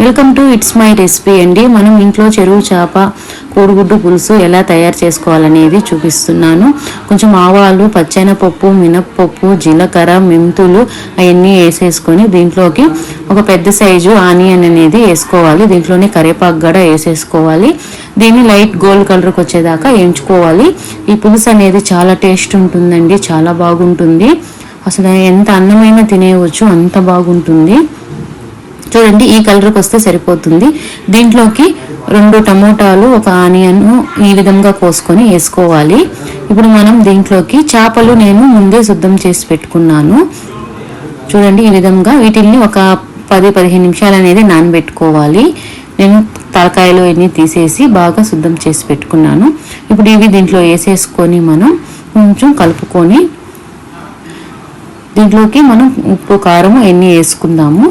Welcome to it's my recipe అండి. మనం ఇంట్లో చెరువు చేప కోడిగుడ్డు పులుసు ఎలా తయారు చేసుకోవాలనేది చూపిస్తున్నాను. కొంచెం ఆవాలు, పచ్చెనపప్పు, మినప్పప్పు, జీలకర్ర, మెంతులు అవన్నీ వేసేసుకొని దీంట్లోకి ఒక పెద్ద సైజు ఆనియన్ అనేది వేసుకోవాలి. దీంట్లోనే కరివేపాకు కూడా వేసేసుకోవాలి. దీన్ని లైట్ గోల్డ్ కలర్కి వచ్చేదాకా వేయించుకోవాలి. ఈ పులుసు అనేది చాలా టేస్ట్ ఉంటుందండి, చాలా బాగుంటుంది. అసలు ఎంత అన్నమైనా తినేయవచ్చు, అంత బాగుంటుంది. చూడండి, ఈ కలర్కి వస్తే సరిపోతుంది. దీంట్లోకి 2 టమోటాలు, ఒక ఆనియన్ ఈ విధంగా కోసుకొని వేసుకోవాలి. ఇప్పుడు మనం దీంట్లోకి చేపలు నేను ముందే శుద్ధం చేసి పెట్టుకున్నాను. చూడండి, ఈ విధంగా వీటిల్ని ఒక 10-15 నిమిషాలు అనేది నానబెట్టుకోవాలి. నేను తలకాయలు ఇవన్నీ తీసేసి బాగా శుద్ధం చేసి పెట్టుకున్నాను. ఇప్పుడు ఇవి దీంట్లో వేసేసుకొని మనం కొంచెం కలుపుకొని దీంట్లోకి మనం ఉప్పు, కారం ఎన్ని వేసుకుందాము.